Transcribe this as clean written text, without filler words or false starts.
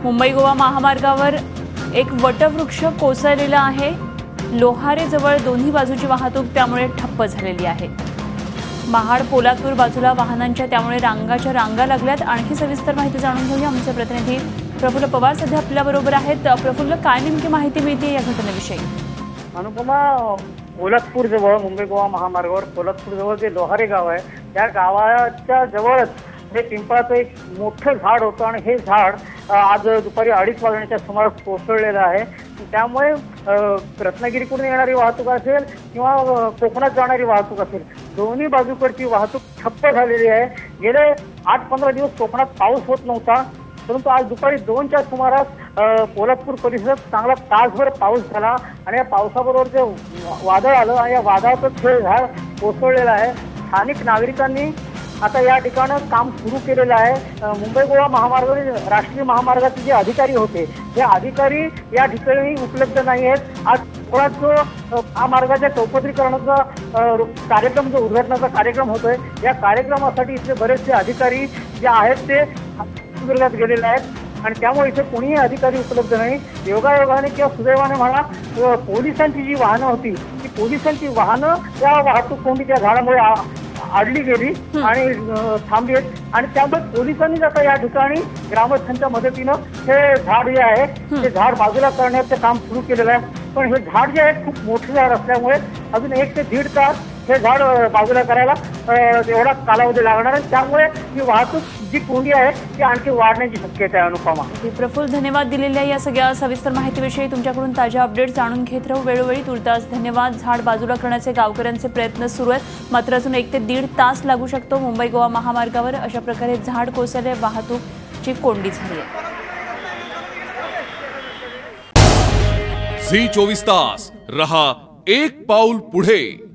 मुंबई गोवा महामार्गावर एक वटवृक्ष कोसळलेला आहे। लोहारे जवळ दोन्ही बाजूची वाहतूक त्यामुळे ठप्प झालेली आहे। महाड पोलादपूर बाजूला वाहनांच्या त्यामुळे रांगाच्या रांगा लागल्यात। आणखी सविस्तर माहिती जाणून घेऊया। आमचे प्रतिनिधी प्रफुल्ल पवार सध्या आपल्या बरोबर आहेत। प्रफुल्ल, काय नेमकी माहिती मिळते या घटनेविषयी? अनुपमा, पोलादपूर जवळ मुंबई गोवा महामार्गावर पोलादपूर जवळ जे लोहारे गाव आहे त्या गावाच्या जवळच हे पिंपळाचं एक मोठं झाड होतं आणि हे झाड आज दुपारी 2:30 वाजण्याच्या सुमारास कोसळलेलं आहे। त्यामुळे रत्नागिरीकडून येणारी वाहतूक असेल किंवा कोकणात जाणारी वाहतूक असेल, दोन्ही बाजूकडची वाहतूक ठप्प झालेली आहे। गेले 8-15 दिवस कोकणात पाऊस होत नव्हता, परंतु आज दुपारी 2च्या सुमारास पोलादपूर परिसरात चांगला तासभर पाऊस झाला आणि या पावसाबरोबर जे वादळ आलं आणि या वादळातच हे झाड कोसळलेलं आहे। स्थानिक नागरिकांनी आता या ठिकाणी काम सुरू केलेलं आहे। मुंबई गोवा महामार्गावरील राष्ट्रीय महामार्गाचे जे अधिकारी होते हे अधिकारी या ठिकाणी उपलब्ध नाही आहेत। आज कोकणात जो महामार्गाच्या चौपदरीकरणाचा कार्यक्रम, जो उद्घाटनाचा कार्यक्रम होतोय, या कार्यक्रमासाठी इथले बरेचसे अधिकारी जे आहेत ते सिंधुदुर्गात गेलेले आहेत आणि त्यामुळे इथे कोणीही अधिकारी उपलब्ध नाही। योगायोगाने किंवा सुदैवाने म्हणा, पोलिसांची जी वाहनं होती ती पोलिसांची वाहनं या वाहतूक कोंडी त्या झाडामुळे अडली गेली आणि थांबली आहेत आणि त्यामुळे पोलिसांनी आता या ठिकाणी ग्रामस्थांच्या मदतीनं हे झाड जे आहे ते झाड बाजूला करण्याचं काम सुरू केलेलं आहे। पण हे झाड जे आहे खूप मोठं झाड असल्यामुळे अजून 1 ते 1.5 तास हे झाड बाजूला करायला एवढा कालावधी लागणार आहे। त्यामुळे ही वाहतूक जी कोंडी आहे ती आणखी वाढण्याची शक्यता आहे। अनुपमा, प्रफुल्ल, धन्यवाद दिलेल्या या सगळ्या सविस्तर माहितीविषयी। तुमच्याकडून ताज्या अपडेट जाणून घेत राहू वेळोवेळी। तुर्तास धन्यवाद। झाड बाजूला करण्याचे गावकऱ्यांचे प्रयत्न सुरू आहेत, मात्र अजून 1 ते 1.5 तास लागू शकतो। मुंबई गोवा महामार्गावर अशा प्रकारे झाड कोसळले, वाहतूकची कोंडी झाली आहे। झी 24 तास रहा एक पाऊल पुढे।